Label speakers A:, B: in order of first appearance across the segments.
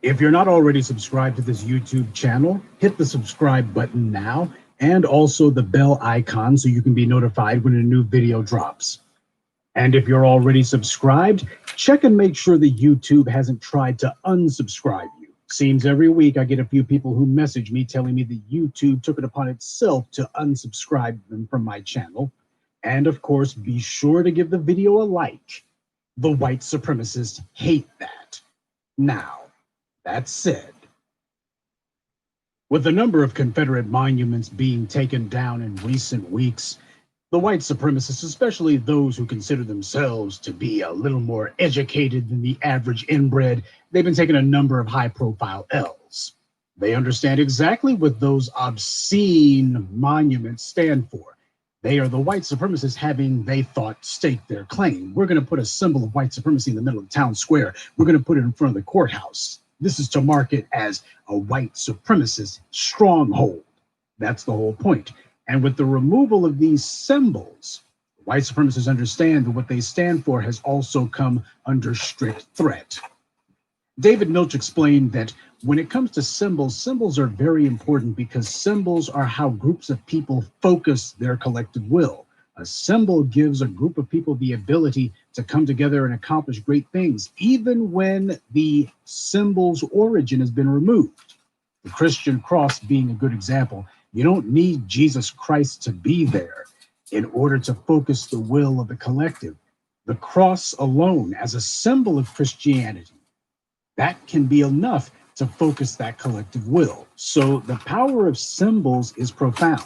A: If you're not already subscribed to this YouTube channel, hit the subscribe button now and also the bell icon so you can be notified when a new video drops. And if you're already subscribed, check and make sure that YouTube hasn't tried to unsubscribe you. Seems every week I get a few people who message me telling me that YouTube took it upon itself to unsubscribe them from my channel. And of course, be sure to give the video a like. The white supremacists hate that. Now, that said, with the number of Confederate monuments being taken down in recent weeks, the white supremacists, especially those who consider themselves to be a little more educated than the average inbred, they've been taking a number of high-profile L's. They understand exactly what those obscene monuments stand for. They are the white supremacists having, they thought, staked their claim. We're going to put a symbol of white supremacy in the middle of the town square. We're going to put it in front of the courthouse. This is to mark it as a white supremacist stronghold. That's the whole point. And with the removal of these symbols, white supremacists understand that what they stand for has also come under strict threat. David Milch explained that when it comes to symbols, symbols are very important because symbols are how groups of people focus their collective will. A symbol gives a group of people the ability to come together and accomplish great things, even when the symbol's origin has been removed. The Christian cross being a good example. You don't need Jesus Christ to be there in order to focus the will of the collective. The cross alone, as a symbol of Christianity, that can be enough to focus that collective will. So the power of symbols is profound.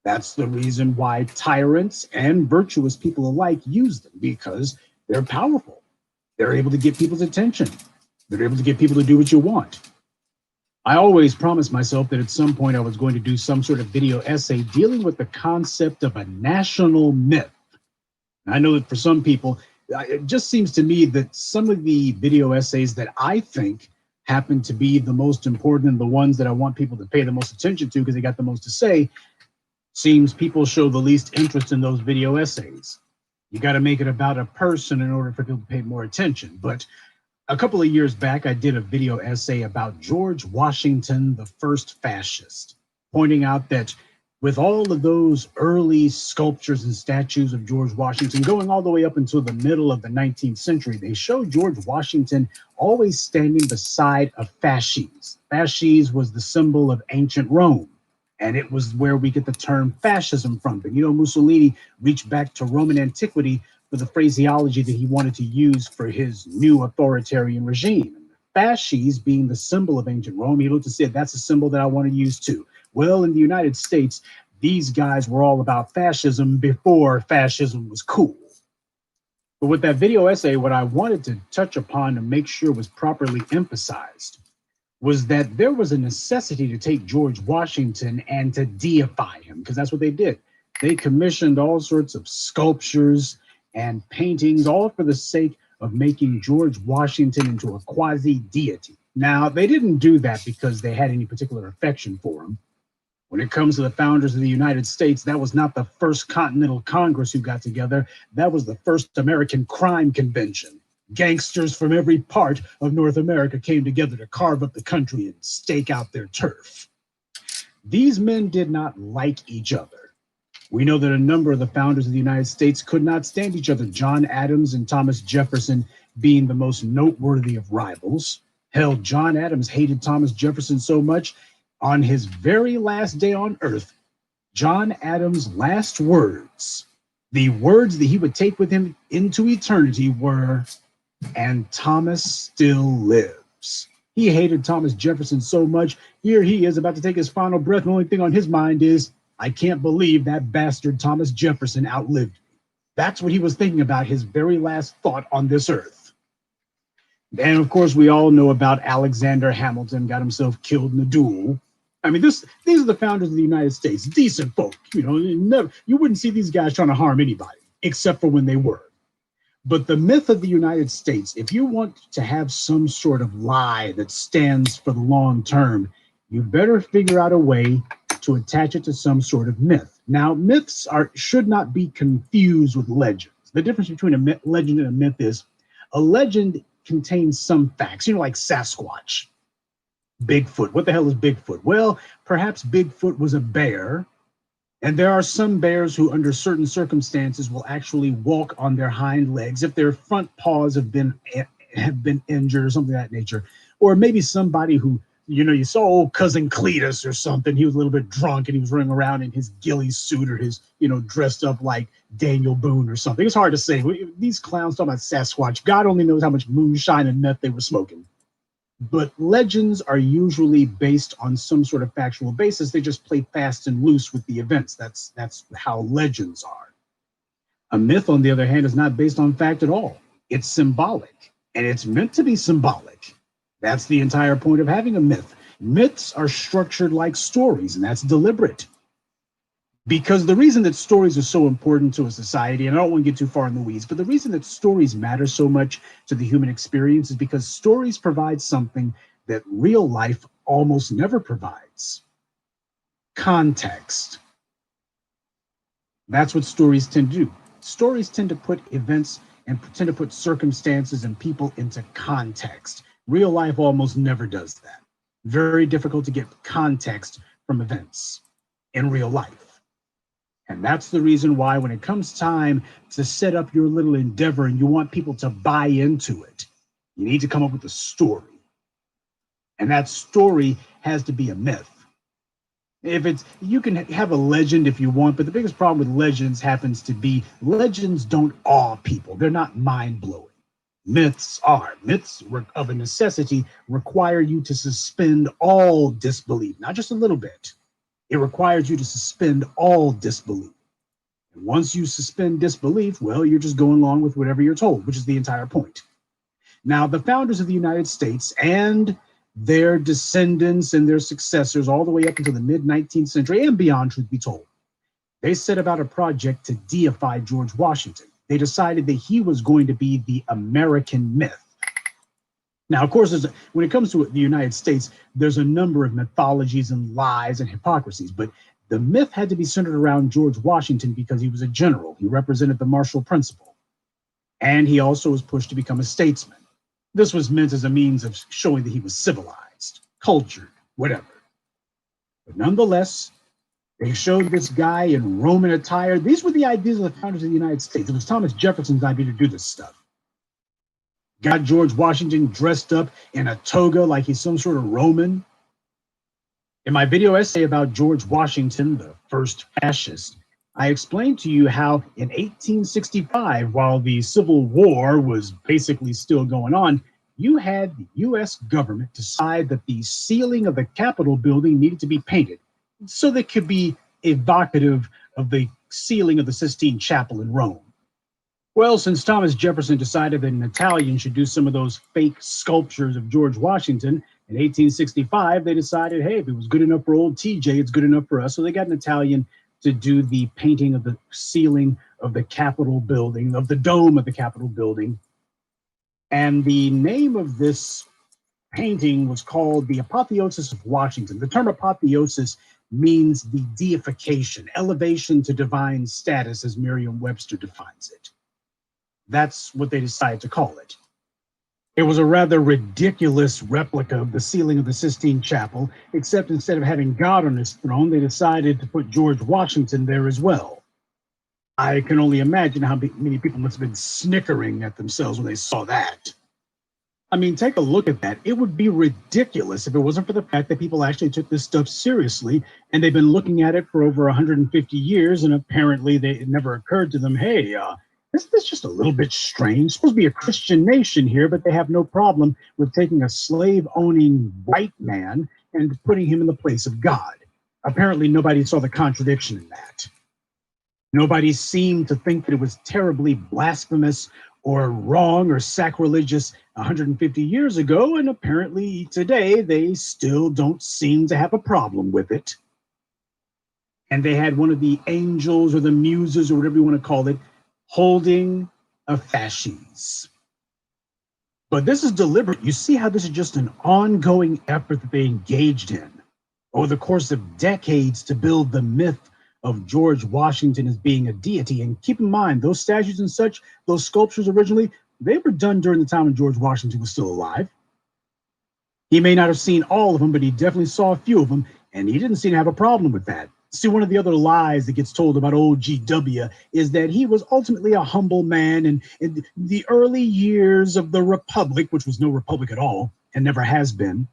A: That's the reason why tyrants and virtuous people alike use them, because they're powerful. They're able to get people's attention. They're able to get people to do what you want. I always promised myself that at some point I was going to do some sort of video essay dealing with the concept of a national myth. And I know that for some people, it just seems to me that some of the video essays that I think happen to be the most important and the ones that I want people to pay the most attention to because they got the most to say, seems people show the least interest in those video essays. You got to make it about a person in order for people to pay more attention. But a couple of years back, I did a video essay about George Washington, the first fascist, pointing out that with all of those early sculptures and statues of George Washington going all the way up until the middle of the 19th century, they show George Washington always standing beside a fasces. Fasces was the symbol of ancient Rome, and it was where we get the term fascism from. But Mussolini reached back to Roman antiquity for the phraseology that he wanted to use for his new authoritarian regime. And fasces being the symbol of ancient Rome, he looked and said, that's a symbol that I want to use too. Well, in the United States, these guys were all about fascism before fascism was cool. But with that video essay, what I wanted to touch upon and make sure was properly emphasized was that there was a necessity to take George Washington and to deify him, because that's what they did. They commissioned all sorts of sculptures and paintings, all for the sake of making George Washington into a quasi-deity. Now, they didn't do that because they had any particular affection for him. When it comes to the founders of the United States, that was not the first Continental Congress who got together. That was the first American Crime Convention. Gangsters from every part of North America came together to carve up the country and stake out their turf. These men did not like each other. We know that a number of the founders of the United States could not stand each other, John Adams and Thomas Jefferson being the most noteworthy of rivals. Hell, John Adams hated Thomas Jefferson so much, on his very last day on earth, John Adams' last words, the words that he would take with him into eternity were, "And Thomas still lives." He hated Thomas Jefferson so much, here he is about to take his final breath, and the only thing on his mind is, I can't believe that bastard Thomas Jefferson outlived me. That's what he was thinking about, his very last thought on this earth. And of course, we all know about Alexander Hamilton, got himself killed in a duel. I mean, these are the founders of the United States, decent folk. You wouldn't see these guys trying to harm anybody, except for when they were. But the myth of the United States, if you want to have some sort of lie that stands for the long term, you better figure out a way to attach it to some sort of myth. Now, myths should not be confused with legends. The difference between legend and a myth is a legend contains some facts, like Sasquatch. Bigfoot. What the hell is Bigfoot? Well, perhaps Bigfoot was a bear, and there are some bears who, under certain circumstances, will actually walk on their hind legs if their front paws have been injured or something of that nature. Or maybe somebody who, you saw old cousin Cletus or something. He was a little bit drunk and he was running around in his ghillie suit or his, dressed up like Daniel Boone or something. It's hard to say. These clowns talk about Sasquatch. God only knows how much moonshine and meth they were smoking. But legends are usually based on some sort of factual basis. They just play fast and loose with the events. That's how legends are. A myth, on the other hand, is not based on fact at all. It's symbolic, and it's meant to be symbolic. That's the entire point of having a myth. Myths are structured like stories, and that's deliberate. Because the reason that stories are so important to a society, and I don't want to get too far in the weeds, but the reason that stories matter so much to the human experience is because stories provide something that real life almost never provides: context. That's what stories tend to do. Stories tend to put events and tend to put circumstances and people into context. Real life almost never does that. Very difficult to get context from events in real life. And that's the reason why when it comes time to set up your little endeavor and you want people to buy into it, you need to come up with a story. And that story has to be a myth. You can have a legend if you want, but the biggest problem with legends happens to be legends don't awe people. They're not mind-blowing. Myths are. Myths of a necessity require you to suspend all disbelief, not just a little bit. It requires you to suspend all disbelief. And once you suspend disbelief, well, you're just going along with whatever you're told, which is the entire point. Now, the founders of the United States and their descendants and their successors all the way up until the mid-19th century and beyond, truth be told, they set about a project to deify George Washington. They decided that he was going to be the American myth. Now, of course, when it comes to the United States, there's a number of mythologies and lies and hypocrisies, but the myth had to be centered around George Washington because he was a general. He represented the Marshall Principle, and he also was pushed to become a statesman. This was meant as a means of showing that he was civilized, cultured, whatever. But nonetheless, they showed this guy in Roman attire. These were the ideas of the founders of the United States. It was Thomas Jefferson's idea to do this stuff. Got George Washington dressed up in a toga like he's some sort of Roman. In my video essay about George Washington, the first fascist, I explained to you how in 1865, while the Civil War was basically still going on, you had the U.S. government decide that the ceiling of the Capitol building needed to be painted so that it could be evocative of the ceiling of the Sistine Chapel in Rome. Well, since Thomas Jefferson decided that an Italian should do some of those fake sculptures of George Washington, in 1865, they decided, hey, if it was good enough for old TJ, it's good enough for us. So they got an Italian to do the painting of the ceiling of the Capitol building, of the dome of the Capitol building. And the name of this painting was called The Apotheosis of Washington. The term apotheosis means the deification, elevation to divine status, as Merriam-Webster defines it. That's what they decided to call it. It was a rather ridiculous replica of the ceiling of the Sistine Chapel, except instead of having God on his throne, they decided to put George Washington there as well. I can only imagine how many people must have been snickering at themselves when they saw that. I mean, take a look at that. It would be ridiculous if it wasn't for the fact that people actually took this stuff seriously, and they've been looking at it for over 150 years, and apparently it never occurred to them, hey, isn't this just a little bit strange? It's supposed to be a Christian nation here, but they have no problem with taking a slave-owning white man and putting him in the place of God. Apparently, nobody saw the contradiction in that. Nobody seemed to think that it was terribly blasphemous or wrong or sacrilegious 150 years ago, and apparently today they still don't seem to have a problem with it. And they had one of the angels or the muses or whatever you want to call it holding a fasces. But this is deliberate. You see how this is just an ongoing effort that they engaged in over the course of decades to build the myth of George Washington as being a deity. And keep in mind, those statues and such, those sculptures originally, they were done during the time when George Washington was still alive. He may not have seen all of them, but he definitely saw a few of them, and he didn't seem to have a problem with that. See, one of the other lies that gets told about old GW is that he was ultimately a humble man, and in the early years of the Republic, which was no republic at all and never has been,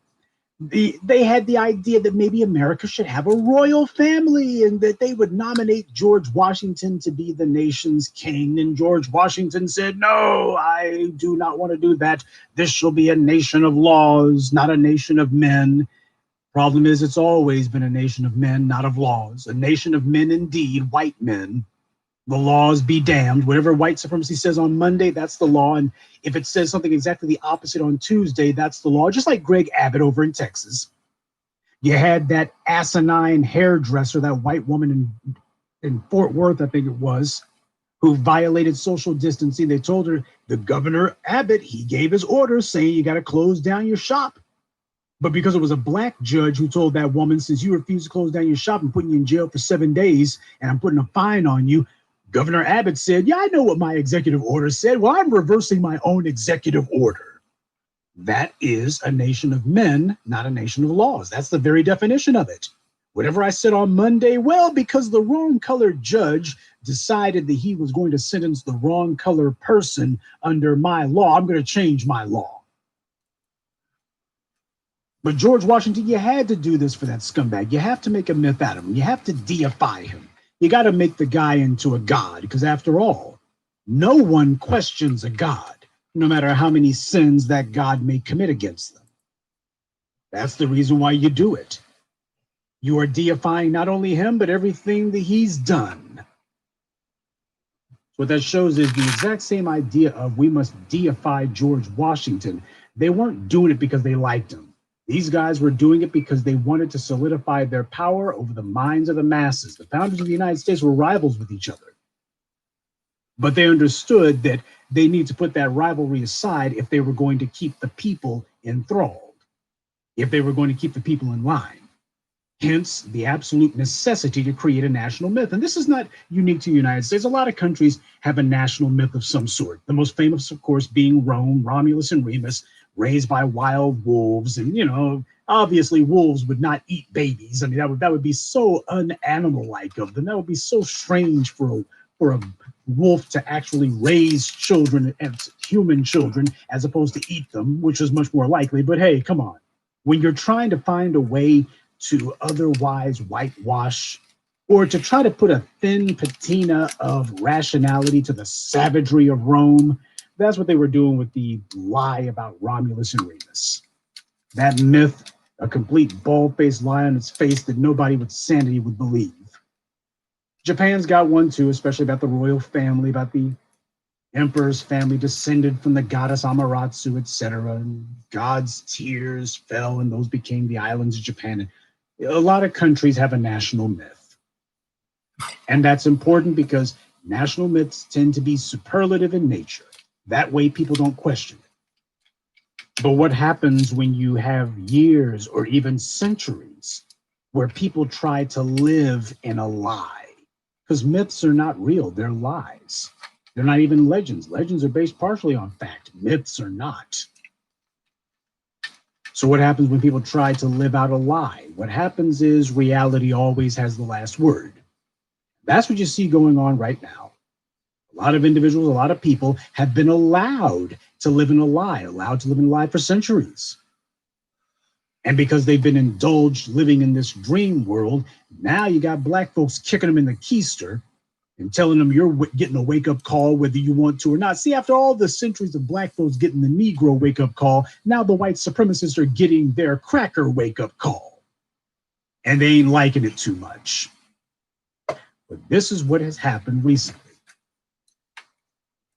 A: they had the idea that maybe America should have a royal family and that they would nominate George Washington to be the nation's king. And George Washington said, "No, I do not want to do that. This shall be a nation of laws, not a nation of men." Problem is, it's always been a nation of men, not of laws. A nation of men indeed, white men. The laws be damned. Whatever white supremacy says on Monday, that's the law. And if it says something exactly the opposite on Tuesday, that's the law. Just like Greg Abbott over in Texas. You had that asinine hairdresser, that white woman in Fort Worth, I think it was, who violated social distancing. They told her, the governor Abbott, he gave his orders saying you got to close down your shop. But because it was a black judge who told that woman, since you refuse to close down your shop, I'm putting you in jail for 7 days and I'm putting a fine on you, Governor Abbott said, "Yeah, I know what my executive order said. Well, I'm reversing my own executive order." That is a nation of men, not a nation of laws. That's the very definition of it. Whatever I said on Monday, well, because the wrong colored judge decided that he was going to sentence the wrong color person under my law, I'm going to change my law. But George Washington, you had to do this for that scumbag. You have to make a myth out of him. You have to deify him. You got to make the guy into a god, because after all, no one questions a god, no matter how many sins that god may commit against them. That's the reason why you do it. You are deifying not only him, but everything that he's done. What that shows is the exact same idea of we must deify George Washington. They weren't doing it because they liked him. These guys were doing it because they wanted to solidify their power over the minds of the masses. The founders of the United States were rivals with each other. But they understood that they need to put that rivalry aside if they were going to keep the people enthralled, if they were going to keep the people in line. Hence, the absolute necessity to create a national myth. And this is not unique to the United States. A lot of countries have a national myth of some sort. The most famous, of course, being Rome, Romulus and Remus, raised by wild wolves. And, obviously wolves would not eat babies. I mean, that would be so unanimal-like of them. That would be so strange for a wolf to actually raise children as human children as opposed to eat them, which is much more likely. But hey, come on. When you're trying to find a way to otherwise whitewash or to try to put a thin patina of rationality to the savagery of Rome, that's what they were doing with the lie about Romulus and Remus. That myth, a complete bald-faced lie on its face that nobody with sanity would believe. Japan's got one too, especially about the royal family, about the emperor's family descended from the goddess Amaterasu, etc. And God's tears fell and those became the islands of Japan. A lot of countries have a national myth. And that's important because national myths tend to be superlative in nature. That way people don't question it. But what happens when you have years or even centuries where people try to live in a lie? Because myths are not real, they're lies. They're not even legends. Legends are based partially on fact. Myths are not. So what happens when people try to live out a lie? What happens is reality always has the last word. That's what you see going on right now. A lot of individuals, a lot of people have been allowed to live in a lie for centuries. And because they've been indulged living in this dream world, now you got black folks kicking them in the keister and telling them you're getting a wake-up call whether you want to or not. See, after all the centuries of black folks getting the Negro wake-up call, now the white supremacists are getting their cracker wake-up call. And they ain't liking it too much. But this is what has happened recently.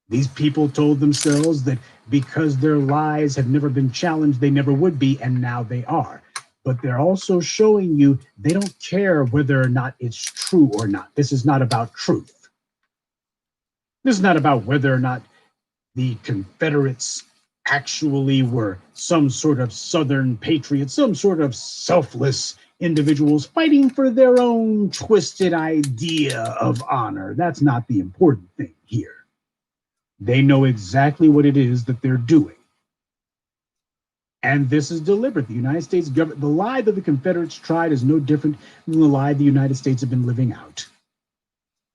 A: These people told themselves that because their lies have never been challenged, they never would be, and now they are. But they're also showing you they don't care whether or not it's true or not. This is not about truth. This is not about whether or not the Confederates actually were some sort of Southern patriots, some sort of selfless individuals fighting for their own twisted idea of honor. That's not the important thing here. They know exactly what it is that they're doing. And this is deliberate. The United States government, the lie that the Confederates tried is no different than the lie the United States have been living out.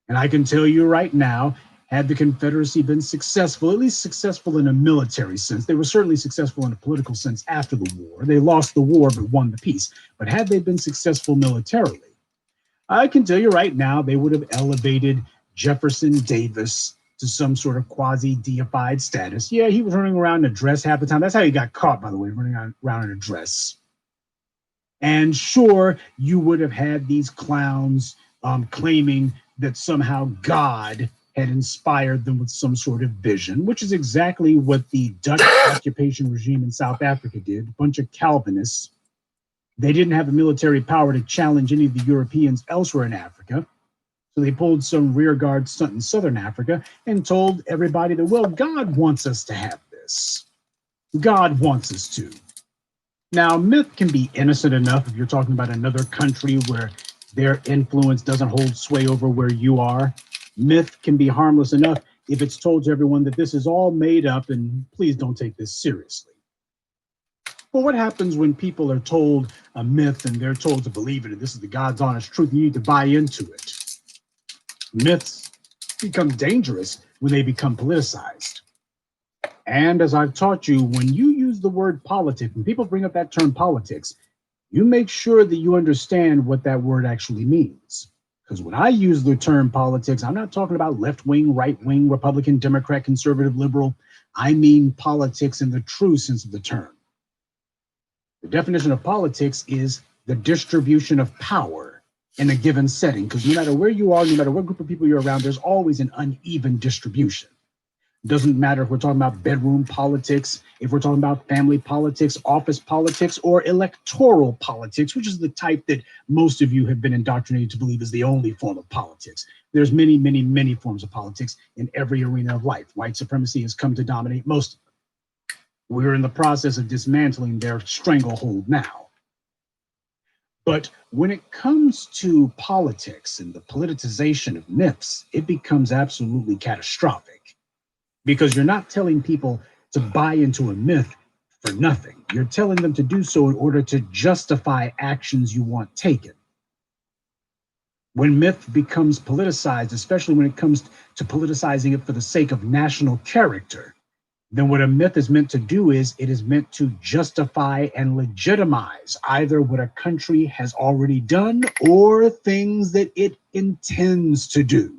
A: And I can tell you right now, had the Confederacy been successful, at least successful in a military sense, they were certainly successful in a political sense after the war. They lost the war but won the peace. But had they been successful militarily, I can tell you right now, they would have elevated Jefferson Davis to some sort of quasi-deified status. Yeah, he was running around in a dress half the time. That's how he got caught, by the way, running around in a dress. And sure, you would have had these clowns claiming that somehow God had inspired them with some sort of vision, which is exactly what the Dutch occupation regime in South Africa did. A bunch of Calvinists. They didn't have the military power to challenge any of the Europeans elsewhere in Africa. So they pulled some rearguard stunt in Southern Africa and told everybody that, well, God wants us to have this. God wants us to. Now, myth can be innocent enough if you're talking about another country where their influence doesn't hold sway over where you are. Myth can be harmless enough if it's told to everyone that this is all made up and please don't take this seriously. But what happens when people are told a myth and they're told to believe it and this is the God's honest truth? You need to buy into it. Myths become dangerous when they become politicized. And as I've taught you, when you use the word politics, when people bring up that term politics, you make sure that you understand what that word actually means. Because when I use the term politics, I'm not talking about left wing, right wing, Republican, Democrat, conservative, liberal. I mean politics in the true sense of the term. The definition of politics is the distribution of power in a given setting, because no matter where you are, no matter what group of people you're around, there's always an uneven distribution. It doesn't matter if we're talking about bedroom politics, if we're talking about family politics, office politics, or electoral politics, which is the type that most of you have been indoctrinated to believe is the only form of politics. There's many, many, many forms of politics in every arena of life. White supremacy has come to dominate most of them. We're in the process of dismantling their stranglehold now. But when it comes to politics and the politicization of myths, it becomes absolutely catastrophic because you're not telling people to buy into a myth for nothing. You're telling them to do so in order to justify actions you want taken. When myth becomes politicized, especially when it comes to politicizing it for the sake of national character, then what a myth is meant to do is it is meant to justify and legitimize either what a country has already done or things that it intends to do.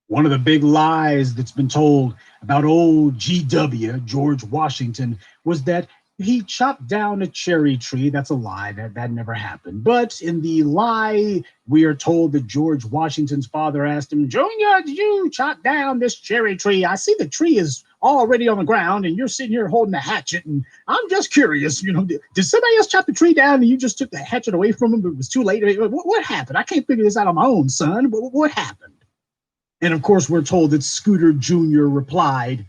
A: One of the big lies that's been told about old GW, George Washington, was that he chopped down a cherry tree. That's a lie. That never happened. But in the lie, we are told that George Washington's father asked him, Junior, did you chop down this cherry tree? I see the tree is already on the ground and you're sitting here holding a hatchet. And I'm just curious, did somebody else chop the tree down and you just took the hatchet away from him, but it was too late? What happened? I can't figure this out on my own, son. What happened? And of course, we're told that Scooter Jr. replied,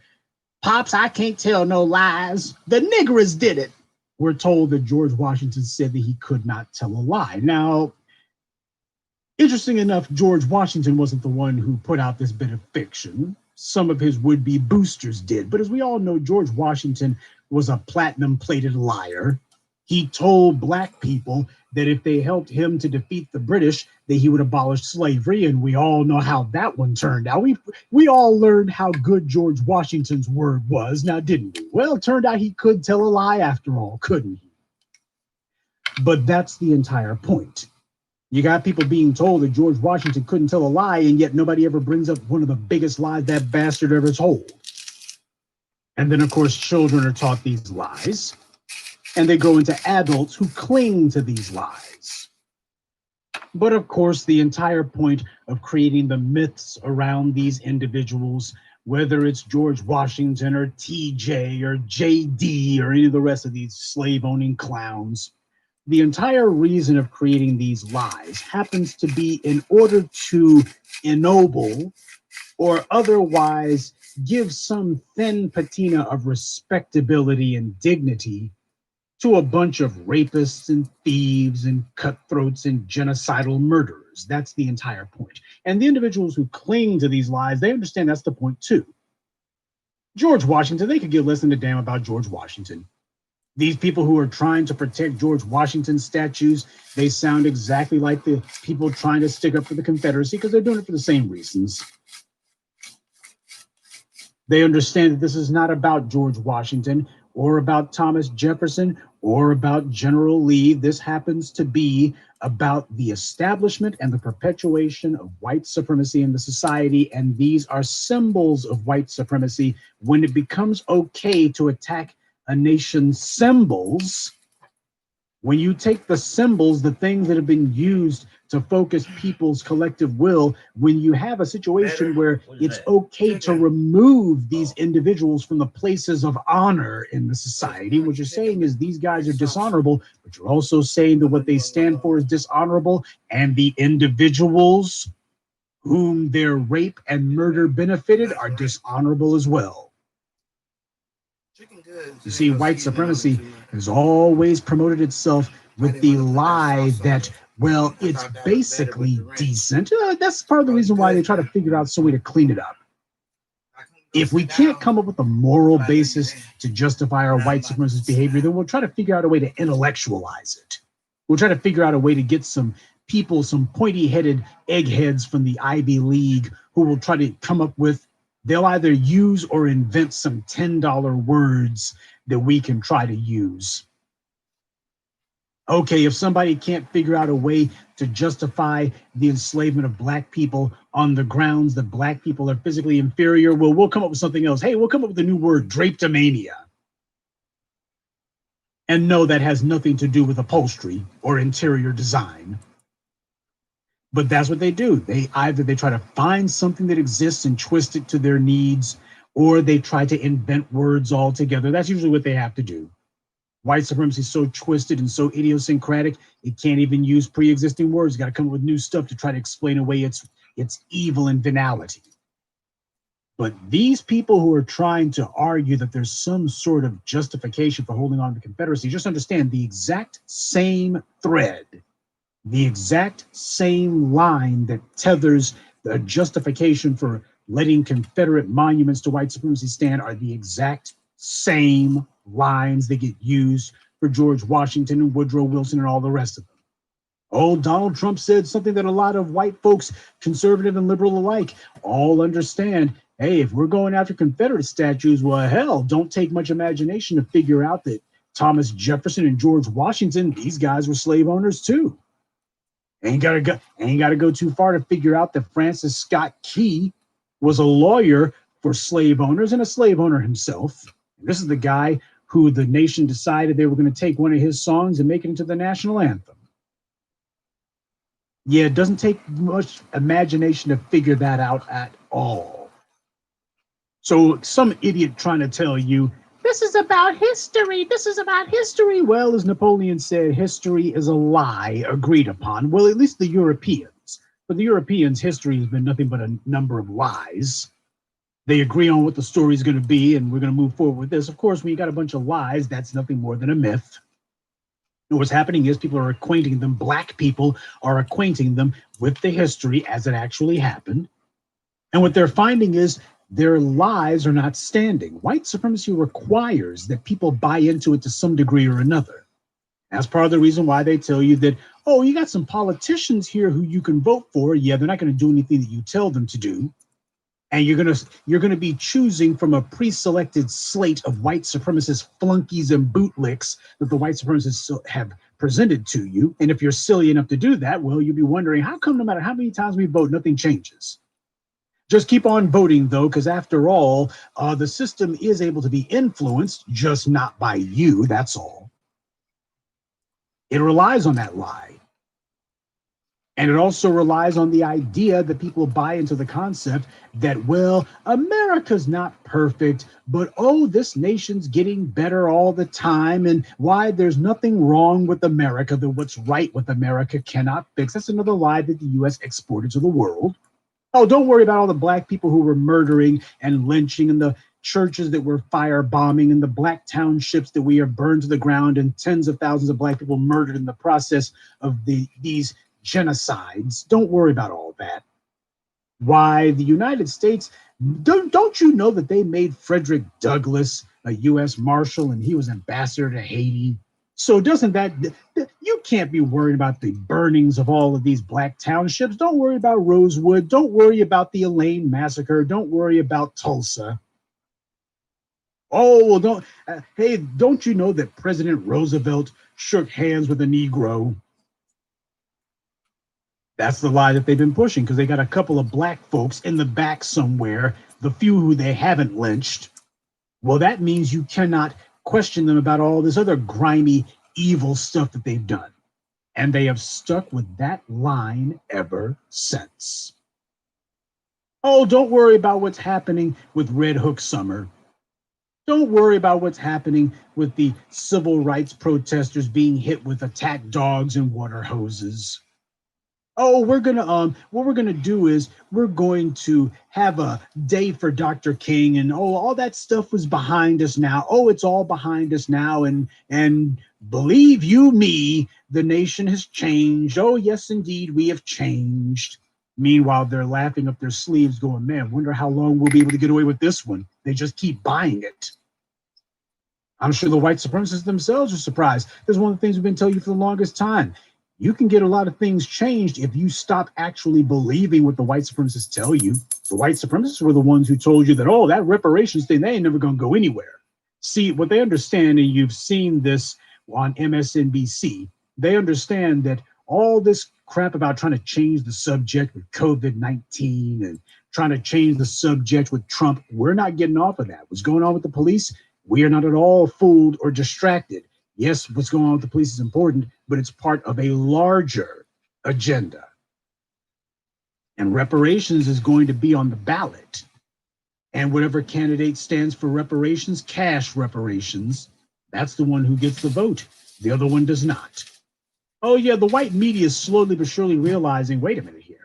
A: Pops, I can't tell no lies. The niggers did it. We're told that George Washington said that he could not tell a lie. Now, interesting enough, George Washington wasn't the one who put out this bit of fiction. Some of his would-be boosters did. But as we all know, George Washington was a platinum-plated liar. He told Black people that if they helped him to defeat the British, that he would abolish slavery, and we all know how that one turned out. We all learned how good George Washington's word was, now didn't we? Well, it turned out he could tell a lie after all, couldn't he? But that's the entire point. You got people being told that George Washington couldn't tell a lie, and yet nobody ever brings up one of the biggest lies that bastard ever told. And then, of course, children are taught these lies, and they grow into adults who cling to these lies. But of course, the entire point of creating the myths around these individuals, whether it's George Washington or TJ or JD or any of the rest of these slave-owning clowns, the entire reason of creating these lies happens to be in order to ennoble or otherwise give some thin patina of respectability and dignity to a bunch of rapists and thieves and cutthroats and genocidal murderers. That's the entire point. And the individuals who cling to these lies, they understand that's the point too. George Washington, they could give less than a damn about George Washington. These people who are trying to protect George Washington statues, they sound exactly like the people trying to stick up for the Confederacy because they're doing it for the same reasons. They understand that this is not about George Washington or about Thomas Jefferson or about General Lee. This happens to be about the establishment and the perpetuation of white supremacy in the society. And these are symbols of white supremacy. When it becomes okay to attack a nation's symbols, when you take the symbols, the things that have been used to focus people's collective will, when you have a situation where it's okay to remove these individuals from the places of honor in the society, what you're saying is these guys are dishonorable, but you're also saying that what they stand for is dishonorable, and the individuals whom their rape and murder benefited are dishonorable as well. You see, white supremacy has always promoted itself with the lie that, well, it's basically decent. That's part of the reason why they try to figure out some way to clean it up. If we can't come up with a moral basis to justify our white supremacist behavior, then we'll try to figure out a way to intellectualize it. We'll try to figure out a way to get some people, some pointy-headed eggheads from the Ivy League who will try to come up with, they'll either use or invent some $10 words that we can try to use. Okay, if somebody can't figure out a way to justify the enslavement of black people on the grounds that black people are physically inferior, well, we'll come up with something else. Hey, we'll come up with a new word, drapetomania. And no, that has nothing to do with upholstery or interior design. But that's what they do. They try to find something that exists and twist it to their needs, or they try to invent words altogether. That's usually what they have to do. White supremacy is so twisted and so idiosyncratic, it can't even use pre-existing words. You got to come up with new stuff to try to explain away its evil and venality. But these people who are trying to argue that there's some sort of justification for holding on to the Confederacy, just understand the exact same thread, the exact same line that tethers the justification for letting Confederate monuments to white supremacy stand are the exact same lines that get used for George Washington and Woodrow Wilson and all the rest of them. Oh, Donald Trump said something that a lot of white folks, conservative and liberal alike, all understand. Hey, if we're going after Confederate statues, well, hell, don't take much imagination to figure out that Thomas Jefferson and George Washington, these guys were slave owners too. Ain't gotta go too far to figure out that Francis Scott Key was a lawyer for slave owners and a slave owner himself. This is the guy who the nation decided they were going to take one of his songs and make it into the national anthem. Yeah, it doesn't take much imagination to figure that out at all. So some idiot trying to tell you, this is about history, this is about history. Well, as Napoleon said, history is a lie agreed upon. Well, at least the Europeans. For the Europeans, history has been nothing but a number of lies. They agree on what the story is going to be, and we're going to move forward with this. Of course, when you got a bunch of lies, that's nothing more than a myth. And what's happening is people are acquainting them, black people are acquainting them with the history as it actually happened. And what they're finding is their lies are not standing. White supremacy requires that people buy into it to some degree or another. That's part of the reason why they tell you that, oh, you got some politicians here who you can vote for. Yeah, they're not going to do anything that you tell them to do. And you're gonna be choosing from a pre-selected slate of white supremacist flunkies and bootlicks that the white supremacists have presented to you. And if you're silly enough to do that, well, you'll be wondering, how come no matter how many times we vote, nothing changes? Just keep on voting, though, because after all, the system is able to be influenced, just not by you, that's all. It relies on that lie. And it also relies on the idea that people buy into the concept that, well, America's not perfect, but oh, this nation's getting better all the time. And why there's nothing wrong with America, that what's right with America cannot fix. That's another lie that the U.S. exported to the world. Oh, don't worry about all the black people who were murdering and lynching and the churches that were firebombing and the black townships that we have burned to the ground and tens of thousands of black people murdered in the process of these genocides. Don't worry about all that. Why, the United States, don't you know that they made Frederick Douglass a U.S. Marshal and he was ambassador to Haiti? So doesn't that, you can't be worried about the burnings of all of these black townships. Don't worry about Rosewood. Don't worry about the Elaine massacre. Don't worry about Tulsa. Oh, well, hey, don't you know that President Roosevelt shook hands with a Negro? That's the lie that they've been pushing because they got a couple of black folks in the back somewhere, the few who they haven't lynched. Well, that means you cannot question them about all this other grimy, evil stuff that they've done. And they have stuck with that line ever since. Oh, don't worry about what's happening with Red Hook Summer. Don't worry about what's happening with the civil rights protesters being hit with attack dogs and water hoses. Oh, what we're gonna do is we're going to have a day for Dr. King, and oh, all that stuff was behind us now. Oh, it's all behind us now, and believe you me, the nation has changed. Oh, yes, indeed, we have changed. Meanwhile, they're laughing up their sleeves, going, "Man, wonder how long we'll be able to get away with this one." They just keep buying it. I'm sure the white supremacists themselves are surprised. This is one of the things we've been telling you for the longest time. You can get a lot of things changed if you stop actually believing what the white supremacists tell you. The white supremacists were the ones who told you that, oh, that reparations thing, they ain't never going to go anywhere. See, what they understand, and you've seen this on MSNBC, they understand that all this crap about trying to change the subject with COVID-19 and trying to change the subject with Trump, we're not getting off of that. What's going on with the police? We are not at all fooled or distracted. Yes, what's going on with the police is important, but it's part of a larger agenda. And reparations is going to be on the ballot. And whatever candidate stands for reparations, cash reparations, that's the one who gets the vote. The other one does not. Oh, yeah, the white media is slowly but surely realizing, wait a minute here.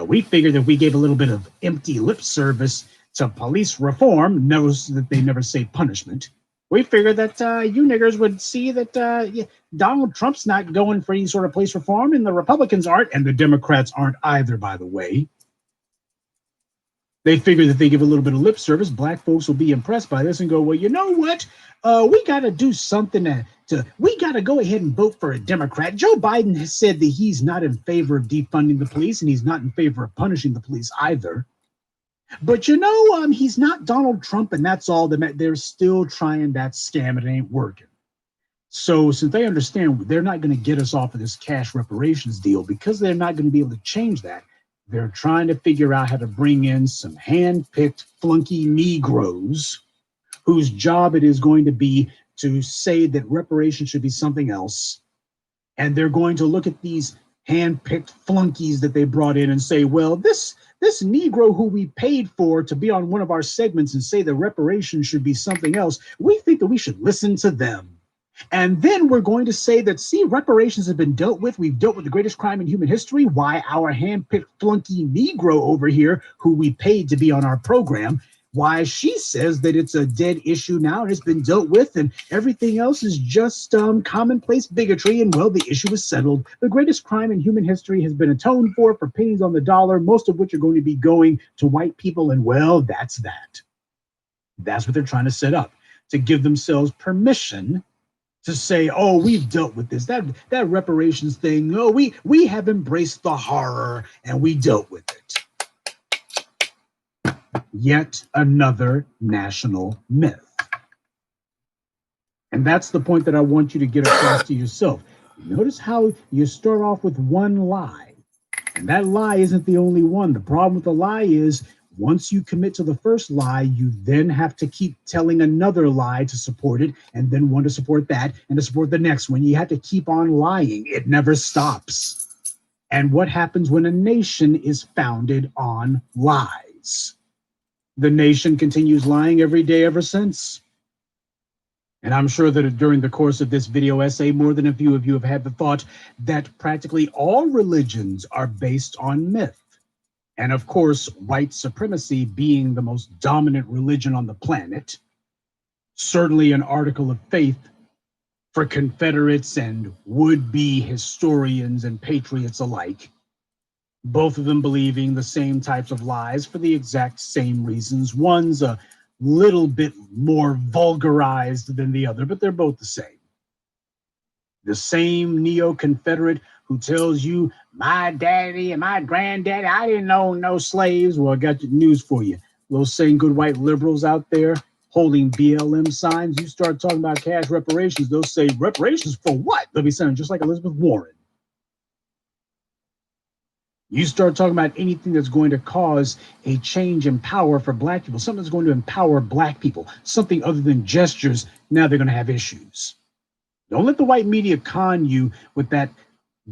A: We figured that we gave a little bit of empty lip service to police reform, knows that they never say punishment. We figured that you niggers would see that Donald Trump's not going for any sort of police reform, and the Republicans aren't, and the Democrats aren't either, by the way. They figure that they give a little bit of lip service, black folks will be impressed by this and go, well, you know what? We got to do something we got to go ahead and vote for a Democrat. Joe Biden has said that he's not in favor of defunding the police, and he's not in favor of punishing the police either. But he's not Donald Trump, and that's all. They're still trying that scam. It ain't working. So since they understand they're not going to get us off of this cash reparations deal, because they're not going to be able to change that, they're trying to figure out how to bring in some hand-picked flunky Negroes whose job it is going to be to say that reparations should be something else. And they're going to look at these hand-picked flunkies that they brought in and say, well, this Negro who we paid for to be on one of our segments and say the reparations should be something else, we think that we should listen to them. And then we're going to say that, see, reparations have been dealt with. We've dealt with the greatest crime in human history. Why our hand-picked flunky Negro over here, who we paid to be on our program, why she says that it's a dead issue now and it's been dealt with, and everything else is just commonplace bigotry, and well, the issue is settled. The greatest crime in human history has been atoned for pennies on the dollar, most of which are going to be going to white people, and well, that's that. That's what they're trying to set up, to give themselves permission to say, oh, we've dealt with this, that reparations thing. Oh, we have embraced the horror and we dealt with it. Yet another national myth. And that's the point that I want you to get across to yourself. Notice how you start off with one lie. And that lie isn't the only one. The problem with the lie is once you commit to the first lie, you then have to keep telling another lie to support it, and then one to support that, and to support the next one. You have to keep on lying. It never stops. And what happens when a nation is founded on lies? The nation continues lying every day ever since. And I'm sure that during the course of this video essay, more than a few of you have had the thought that practically all religions are based on myth. And of course, white supremacy being the most dominant religion on the planet, certainly an article of faith for Confederates and would-be historians and patriots alike. Both of them believing the same types of lies for the exact same reasons. One's a little bit more vulgarized than the other, but they're both the same. The same neo-Confederate who tells you, my daddy and my granddaddy, I didn't own no slaves. Well, I got news for you. Those same good white liberals out there holding BLM signs, you start talking about cash reparations, they'll say, reparations for what? They'll be sounding just like Elizabeth Warren. You start talking about anything that's going to cause a change in power for black people, something that's going to empower black people, something other than gestures, now they're going to have issues. Don't let the white media con you with that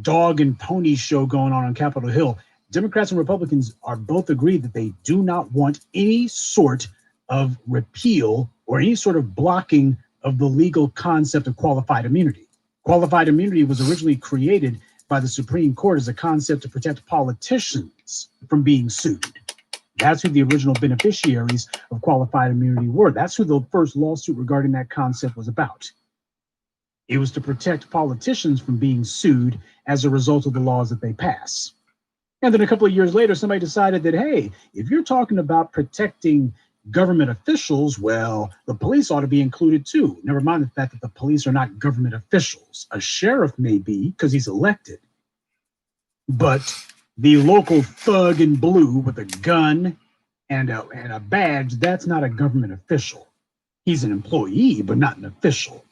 A: dog and pony show going on Capitol Hill. Democrats and Republicans are both agreed that they do not want any sort of repeal or any sort of blocking of the legal concept of qualified immunity. Qualified immunity was originally created by the Supreme Court as a concept to protect politicians from being sued. That's who the original beneficiaries of qualified immunity were. That's who the first lawsuit regarding that concept was about. It was to protect politicians from being sued as a result of the laws that they pass. And then a couple of years later, somebody decided that, hey, if you're talking about protecting government officials, well, the police ought to be included too. Never mind the fact that the police are not government officials. A sheriff may be because he's elected. But the local thug in blue with a gun and a badge, that's not a government official. He's an employee, but not an official.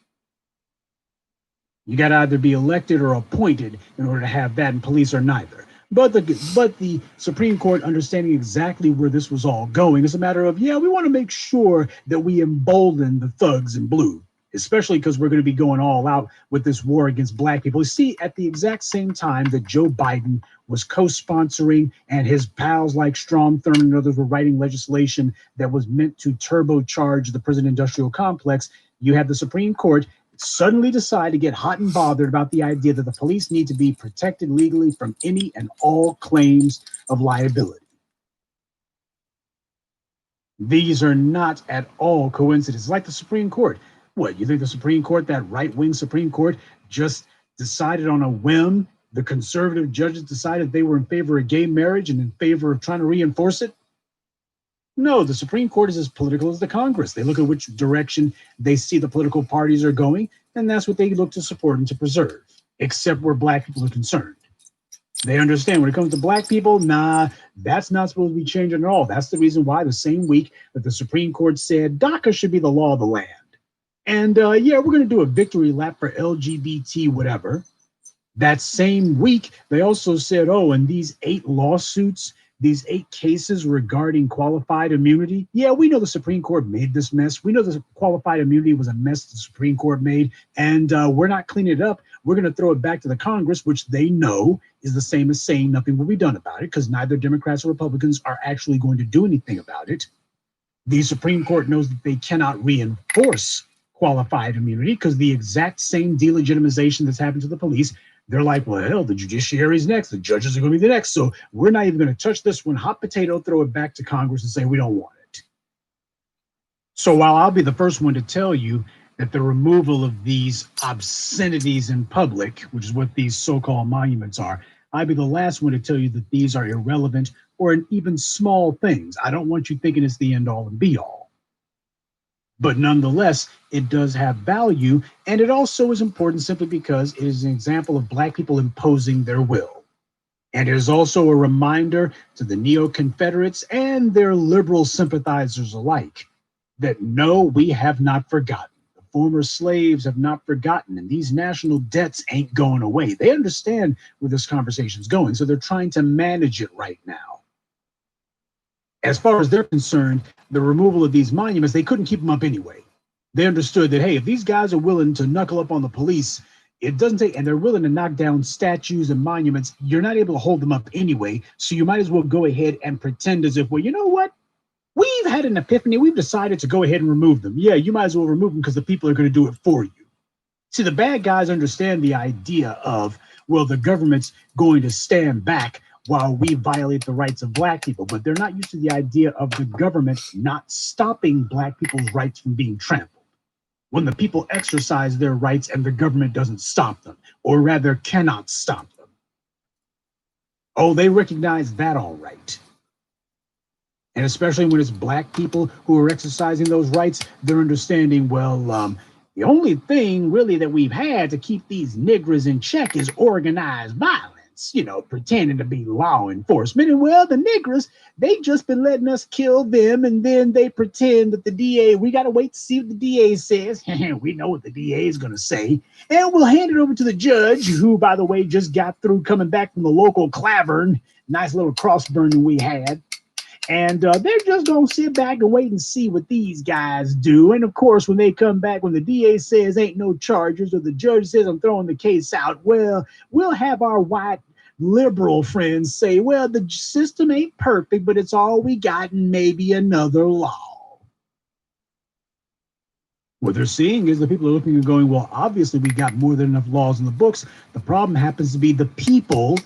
A: You got to either be elected or appointed in order to have that, and police are neither. But the Supreme Court, understanding exactly where this was all going, is a matter of, yeah, we want to make sure that we embolden the thugs in blue, especially because we're going to be going all out with this war against black people. You see, at the exact same time that Joe Biden was co-sponsoring and his pals like Strom Thurmond and others were writing legislation that was meant to turbocharge the prison industrial complex, you have the Supreme Court suddenly decide to get hot and bothered about the idea that the police need to be protected legally from any and all claims of liability. These are not at all coincidences. Like the Supreme Court. What, you think the Supreme Court, that right-wing Supreme Court, just decided on a whim? The conservative judges decided they were in favor of gay marriage and in favor of trying to reinforce it? No, the Supreme Court is as political as the Congress. They look at which direction they see the political parties are going, and that's what they look to support and to preserve, except where black people are concerned. They understand when it comes to black people, nah, that's not supposed to be changing at all. That's the reason why the same week that the Supreme Court said DACA should be the law of the land. And yeah, we're going to do a victory lap for LGBT whatever. That same week, they also said, oh, and these 8 lawsuits, these 8 cases regarding qualified immunity. Yeah, we know the Supreme Court made this mess. We know the qualified immunity was a mess the Supreme Court made, and we're not cleaning it up. We're going to throw it back to the Congress, which they know is the same as saying nothing will be done about it, because neither Democrats or Republicans are actually going to do anything about it. The Supreme Court knows that they cannot reinforce qualified immunity because the exact same delegitimization that's happened to the police, they're like, well, hell, the judiciary's next. The judges are going to be the next. So we're not even going to touch this one. Hot potato, throw it back to Congress and say we don't want it. So while I'll be the first one to tell you that the removal of these obscenities in public, which is what these so-called monuments are, I'll be the last one to tell you that these are irrelevant or even small things. I don't want you thinking it's the end all and be all. But nonetheless, it does have value, and it also is important simply because it is an example of black people imposing their will. And it is also a reminder to the neo-Confederates and their liberal sympathizers alike that no, we have not forgotten. The former slaves have not forgotten, and these national debts ain't going away. They understand where this conversation is going, so they're trying to manage it right now. As far as they're concerned, the removal of these monuments, they couldn't keep them up anyway. They understood that, hey, if these guys are willing to knuckle up on the police, it doesn't take, and they're willing to knock down statues and monuments, you're not able to hold them up anyway. So you might as well go ahead and pretend as if, well, you know what? We've had an epiphany. We've decided to go ahead and remove them. Yeah, you might as well remove them because the people are going to do it for you. See, the bad guys understand the idea of, well, the government's going to stand back while we violate the rights of black people, but they're not used to the idea of the government not stopping black people's rights from being trampled. When the people exercise their rights and the government doesn't stop them, or rather cannot stop them. Oh, they recognize that all right. And especially when it's black people who are exercising those rights, they're understanding, well, the only thing really that we've had to keep these niggers in check is organized violence, pretending to be law enforcement. And well, the niggers, they just been letting us kill them. And then they pretend that the DA, we got to wait to see what the DA says. We know what the DA is going to say. And we'll hand it over to the judge, who, by the way, just got through coming back from the local clavern. Nice little cross burning we had. And they're just going to sit back and wait and see what these guys do. And of course, when they come back, when the DA says ain't no charges or the judge says I'm throwing the case out, well, we'll have our white liberal friends say, well, the system ain't perfect, but it's all we got and maybe another law. What they're seeing is the people are looking and going, well, obviously we got more than enough laws in the books. The problem happens to be the people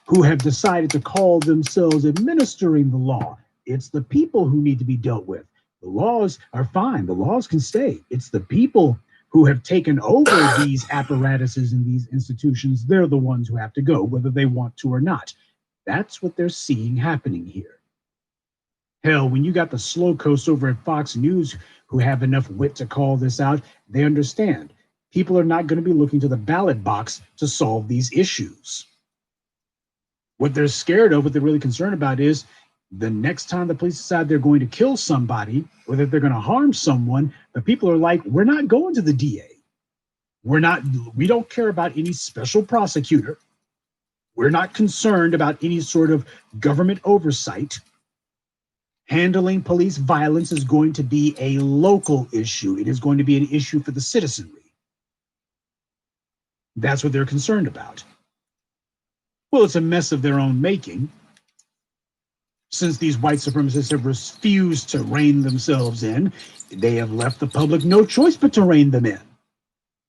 A: who have decided to call themselves administering the law. It's the people who need to be dealt with. The laws are fine. The laws can stay. It's the people who have taken over these apparatuses and these institutions. They're the ones who have to go, whether they want to or not. That's what they're seeing happening here. Hell, when you got the slow coast over at Fox News who have enough wit to call this out, they understand. People are not going to be looking to the ballot box to solve these issues. What they're scared of, what they're really concerned about is the next time the police decide they're going to kill somebody or that they're going to harm someone, the people are like, we're not going to the DA. We don't care about any special prosecutor. We're not concerned about any sort of government oversight. Handling police violence is going to be a local issue. It is going to be an issue for the citizenry. That's what they're concerned about. Well, it's a mess of their own making, since these white supremacists have refused to rein themselves in. They have left the public no choice but to rein them in.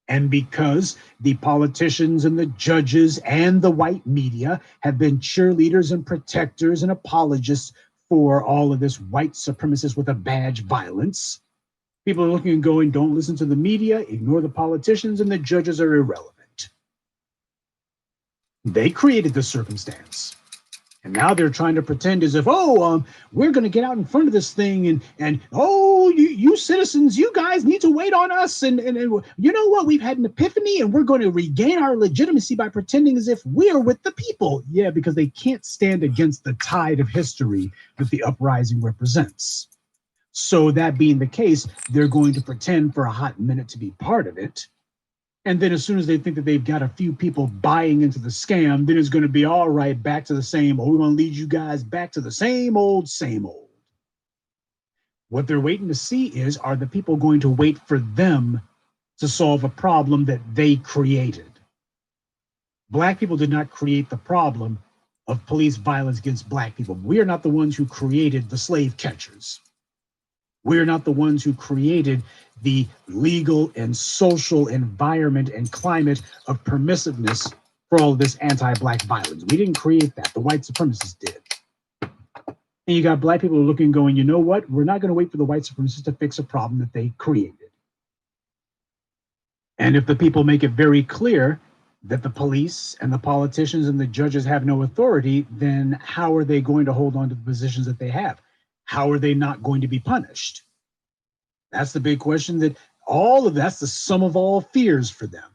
A: And because the politicians and the judges and the white media have been cheerleaders and protectors and apologists for all of this white supremacist with a badge violence, people are looking and going, don't listen to the media, ignore the politicians, and the judges are irrelevant. They created the circumstance. And now they're trying to pretend as if, we're going to get out in front of this thing. And you citizens, you guys need to wait on us. And you know what? We've had an epiphany and we're going to regain our legitimacy by pretending as if we're with the people. Yeah, because they can't stand against the tide of history that the uprising represents. So that being the case, they're going to pretend for a hot minute to be part of it. And then as soon as they think that they've got a few people buying into the scam, then it's going to be all right, back to the same. We're going to lead you guys back to the same old, same old. What they're waiting to see is, are the people going to wait for them to solve a problem that they created? Black people did not create the problem of police violence against black people. We are not the ones who created the slave catchers. We're not the ones who created the legal and social environment and climate of permissiveness for all of this anti-black violence. We didn't create that. The white supremacists did. And you got black people looking and going, you know what? We're not going to wait for the white supremacists to fix a problem that they created. And if the people make it very clear that the police and the politicians and the judges have no authority, then how are they going to hold on to the positions that they have? How are they not going to be punished? That's the big question. That's the sum of all fears for them.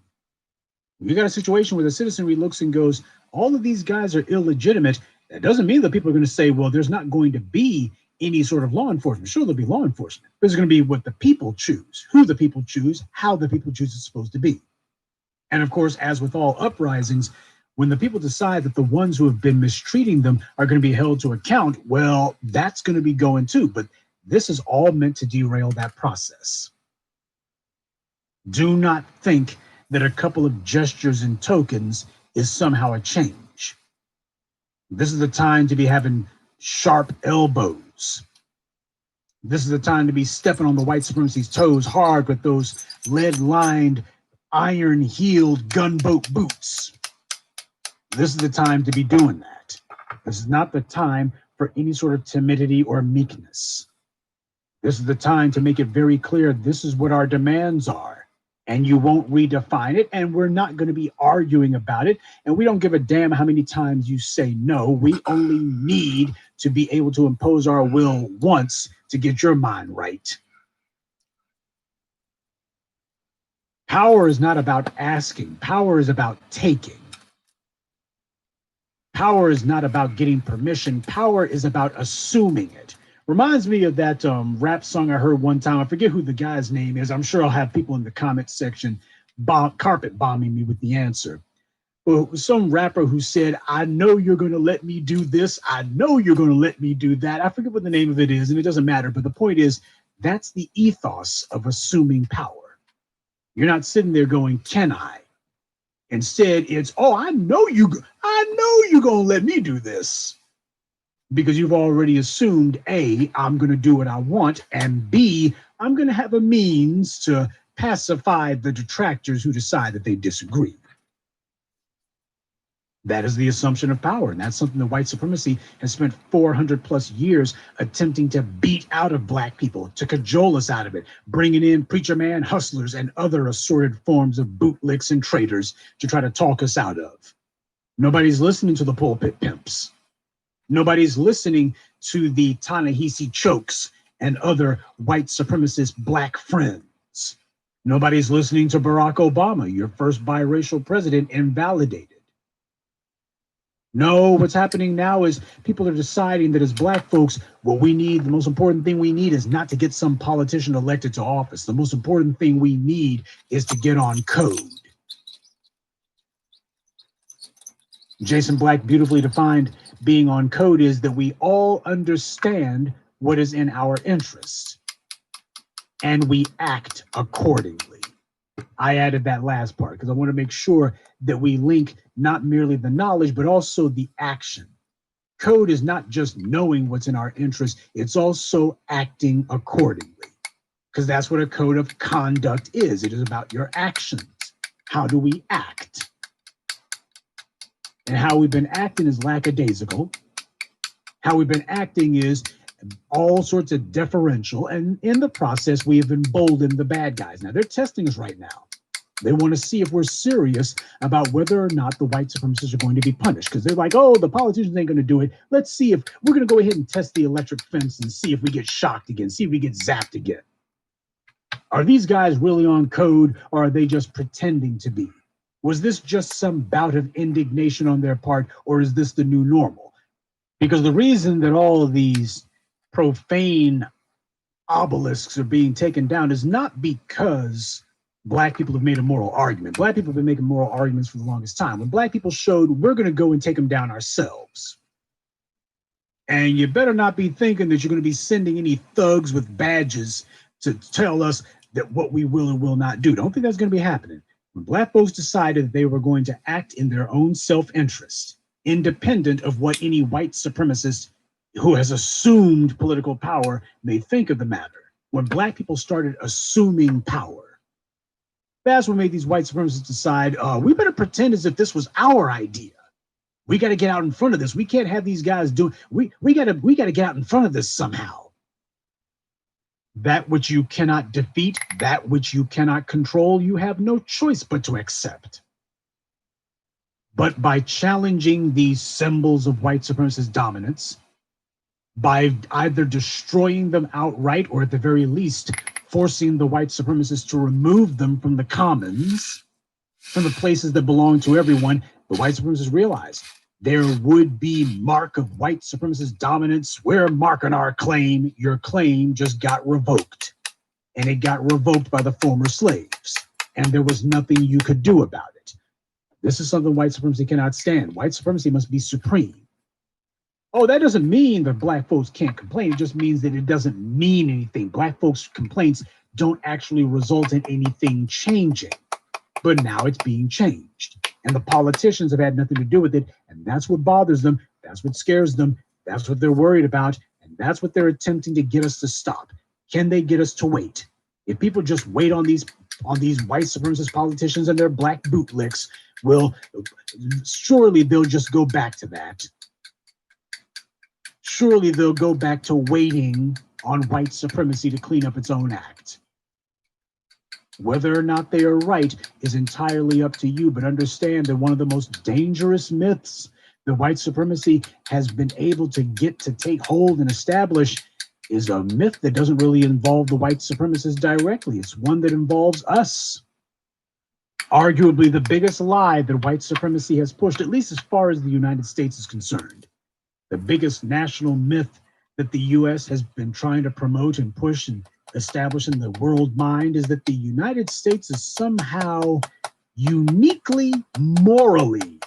A: You got a situation where the citizenry looks and goes, all of these guys are illegitimate. That doesn't mean that people are going to say, well, there's not going to be any sort of law enforcement. Sure, there'll be law enforcement. But it's going to be what the people choose, who the people choose, how the people choose it's supposed to be. And of course, as with all uprisings, when the people decide that the ones who have been mistreating them are going to be held to account, well, that's going to be going too. But this is all meant to derail that process. Do not think that a couple of gestures and tokens is somehow a change. This is the time to be having sharp elbows. This is the time to be stepping on the white supremacy's toes hard with those lead-lined, iron-heeled gunboat boots. This is the time to be doing that. This is not the time for any sort of timidity or meekness. This is the time to make it very clear this is what our demands are. and you won't redefine it, and we're not going to be arguing about it, and we don't give a damn how many times you say no. We only need to be able to impose our will once to get your mind right. Power is not about asking. Power is about taking. Power is not about getting permission. Power is about assuming it. Reminds me of that rap song I heard one time. I forget who the guy's name is. I'm sure I'll have people in the comment section carpet bombing me with the answer. But some rapper who said, I know you're going to let me do this. I know you're going to let me do that. I forget what the name of it is, and it doesn't matter. But the point is, that's the ethos of assuming power. You're not sitting there going, can I? Instead, it's, oh, I know you're going to let me do this. Because you've already assumed, A, I'm going to do what I want, and B, I'm going to have a means to pacify the detractors who decide that they disagree. That is the assumption of power, and that's something that white supremacy has spent 400 plus years attempting to beat out of black people, to cajole us out of it, bringing in preacher man hustlers and other assorted forms of bootlicks and traitors to try to talk us out of. Nobody's listening to the pulpit pimps. Nobody's listening to the Ta-Nehisi Chokes and other white supremacist black friends. Nobody's listening to Barack Obama, your first biracial president, invalidated. No, what's happening now is people are deciding that as black folks, what we need, the most important thing we need is not to get some politician elected to office. The most important thing we need is to get on code. Jason Black beautifully defined being on code is that we all understand what is in our interest and we act accordingly. I added that last part because I want to make sure that we link not merely the knowledge, but also the action. Code is not just knowing what's in our interest, it's also acting accordingly, because that's what a code of conduct is. It is about your actions. How do we act? And how we've been acting is lackadaisical. How we've been acting is all sorts of deferential. And in the process, we have emboldened the bad guys. Now, they're testing us right now. They want to see if we're serious about whether or not the white supremacists are going to be punished. Because they're like, oh, the politicians ain't going to do it. Let's see if we're going to go ahead and test the electric fence and see if we get shocked again, see if we get zapped again. Are these guys really on code, or are they just pretending to be? Was this just some bout of indignation on their part, or is this the new normal? Because the reason that all of these profane obelisks are being taken down is not because black people have made a moral argument. Black people have been making moral arguments for the longest time. When black people showed, we're going to go and take them down ourselves. And you better not be thinking that you're going to be sending any thugs with badges to tell us that what we will and will not do. Don't think that's going to be happening. When black folks decided that they were going to act in their own self-interest, independent of what any white supremacist who has assumed political power may think of the matter, when black people started assuming power, that's what made these white supremacists decide, we better pretend as if this was our idea. We got to get out in front of this. We can't have these guys doing, we got to get out in front of this somehow. That which you cannot defeat, that which you cannot control, you have no choice but to accept. But by challenging these symbols of white supremacist dominance, by either destroying them outright or at the very least forcing the white supremacists to remove them from the commons, from the places that belong to everyone, the white supremacists realized there would be mark of white supremacist dominance. We're marking our claim. Your claim just got revoked. And it got revoked by the former slaves. And there was nothing you could do about it. This is something white supremacy cannot stand. White supremacy must be supreme. Oh, that doesn't mean that black folks can't complain. It just means that it doesn't mean anything. Black folks' complaints don't actually result in anything changing. But now it's being changed. And the politicians have had nothing to do with it. And that's what bothers them. That's what scares them. That's what they're worried about. And that's what they're attempting to get us to stop. Can they get us to wait? If people just wait on these white supremacist politicians and their black bootlicks, well, surely they'll just go back to that. Surely they'll go back to waiting on white supremacy to clean up its own act. Whether or not they are right is entirely up to you, but understand that one of the most dangerous myths that white supremacy has been able to get to take hold and establish is a myth that doesn't really involve the white supremacists directly. It's one that involves us. Arguably the biggest lie that white supremacy has pushed, at least as far as the United States is concerned. The biggest national myth that the US has been trying to promote and push and establish in the world mind is that the United States is somehow uniquely morally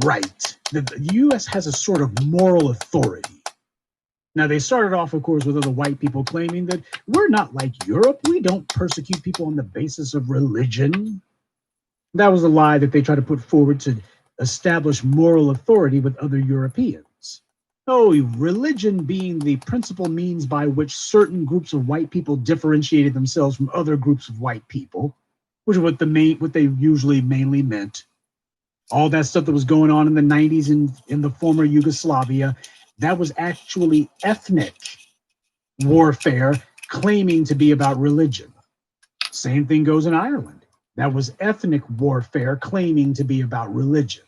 A: right. The US has a sort of moral authority. Now, they started off, of course, with other white people claiming that we're not like Europe. We don't persecute people on the basis of religion. That was a lie that they tried to put forward to establish moral authority with other Europeans. Oh, religion being the principal means by which certain groups of white people differentiated themselves from other groups of white people, which is what they usually mainly meant. All that stuff that was going on in the 90s in the former Yugoslavia, that was actually ethnic warfare claiming to be about religion. Same thing goes in Ireland. That was ethnic warfare claiming to be about religion.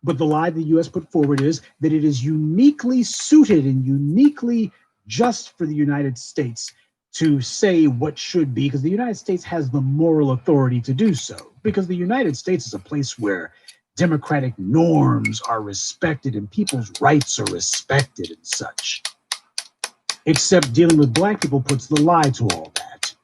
A: But the lie the US put forward is that it is uniquely suited and uniquely just for the United States to say what should be, because the United States has the moral authority to do so. Because the United States is a place where democratic norms are respected and people's rights are respected and such. Except dealing with black people puts the lie to all that.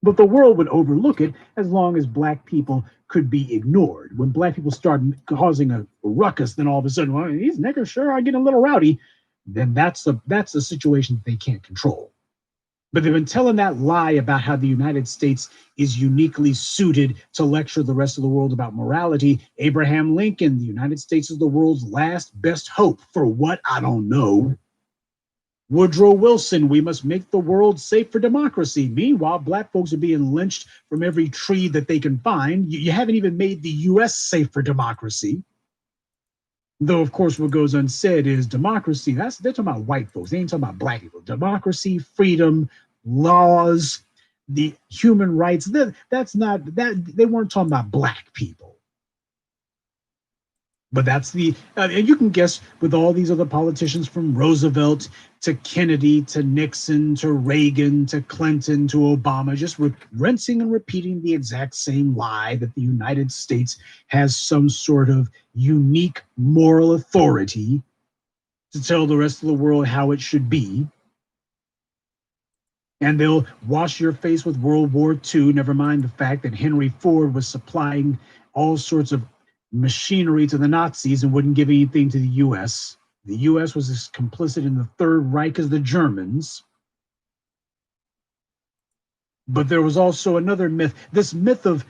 A: But the world would overlook it as long as black people could be ignored. When black people start causing a ruckus, then all of a sudden, well, these niggers sure are getting a little rowdy. Then that's a situation that they can't control. But they've been telling that lie about how the United States is uniquely suited to lecture the rest of the world about morality. Abraham Lincoln, the United States is the world's last best hope. For what? I don't know. Woodrow Wilson, we must make the world safe for democracy. Meanwhile, black folks are being lynched from every tree that they can find. You haven't even made the US safe for democracy. Though, of course, what goes unsaid is democracy. They're talking about white folks. They ain't talking about black people. Democracy, freedom, laws, the human rights. That's not that. They weren't talking about black people. But that's and you can guess with all these other politicians from Roosevelt to Kennedy to Nixon to Reagan to Clinton to Obama, just rinsing and repeating the exact same lie that the United States has some sort of unique moral authority to tell the rest of the world how it should be. And they'll wash your face with World War II, never mind the fact that Henry Ford was supplying all sorts of machinery to the Nazis and wouldn't give anything to the US. The US was as complicit in the Third Reich as the Germans. But there was also another myth, this myth of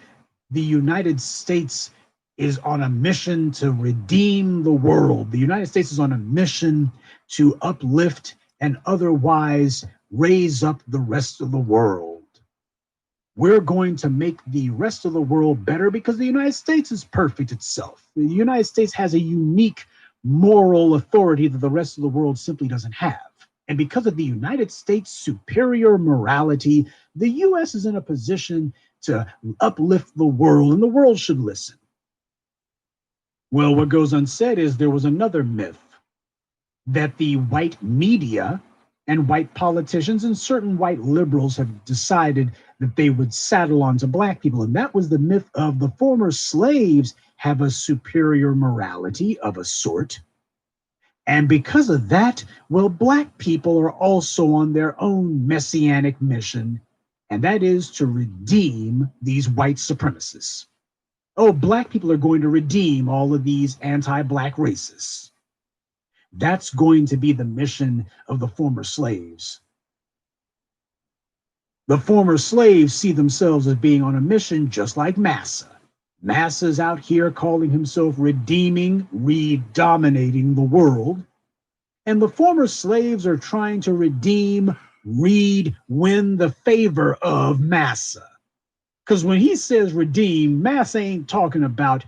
A: the United States is on a mission to redeem the world. The United States is on a mission to uplift and otherwise raise up the rest of the world. We're going to make the rest of the world better because the United States is perfect itself. The United States has a unique moral authority that the rest of the world simply doesn't have. And because of the United States' superior morality, the US is in a position to uplift the world, and the world should listen. Well, what goes unsaid is there was another myth that the white media and white politicians and certain white liberals have decided that they would saddle onto black people. And that was the myth of the former slaves have a superior morality of a sort. And because of that, well, black people are also on their own messianic mission, and that is to redeem these white supremacists. Oh, black people are going to redeem all of these anti-black racists. That's going to be the mission of the former slaves. The former slaves see themselves as being on a mission just like Massa. Massa's out here calling himself redeeming, redominating the world. And the former slaves are trying to redeem, win the favor of Massa. Because when he says redeem, Massa ain't talking about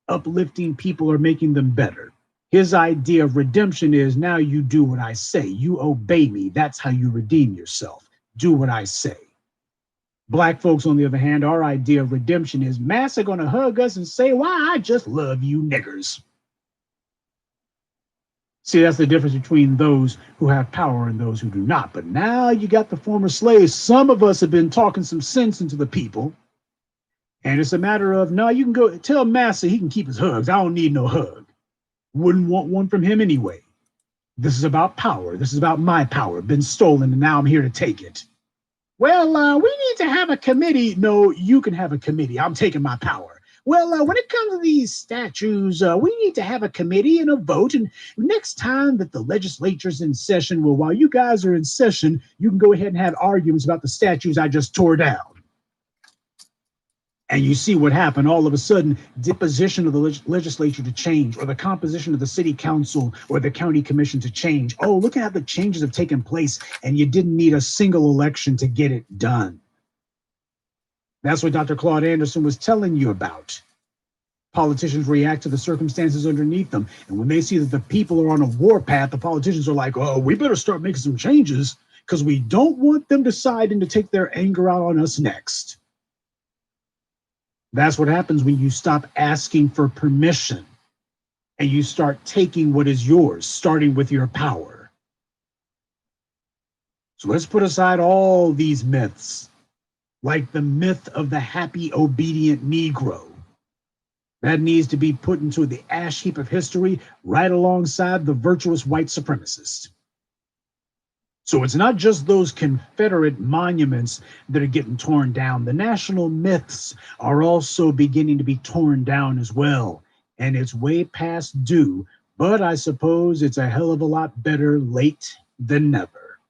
A: uplifting people or making them better. His idea of redemption is now you do what I say. You obey me. That's how you redeem yourself. Do what I say. Black folks, on the other hand, our idea of redemption is massa gonna hug us and say, why, I just love you niggers. See, that's the difference between those who have power and those who do not. But now you got the former slaves. Some of us have been talking some sense into the people. And it's a matter of, no, you can go tell Massa he can keep his hugs. I don't need no hug. Wouldn't want one from him anyway. This is about power. This is about my power. Been stolen, and now I'm here to take it. Well, we need to have a committee. No, you can have a committee. I'm taking my power. Well, when it comes to these statues, we need to have a committee and a vote. And next time that the legislature's in session, well, while you guys are in session, you can go ahead and have arguments about the statues I just tore down. And you see what happened. All of a sudden, deposition of the legislature to change, or the composition of the city council or the county commission to change. Oh, look at how the changes have taken place, and you didn't need a single election to get it done. That's what Dr. Claude Anderson was telling you about. Politicians react to the circumstances underneath them. And when they see that the people are on a warpath, the politicians are like, oh, we better start making some changes because we don't want them deciding to take their anger out on us next. That's what happens when you stop asking for permission and you start taking what is yours, starting with your power. So let's put aside all these myths, like the myth of the happy, obedient Negro. That needs to be put into the ash heap of history right alongside the virtuous white supremacist. So it's not just those Confederate monuments that are getting torn down. The national myths are also beginning to be torn down as well. And it's way past due, but I suppose it's a hell of a lot better late than never.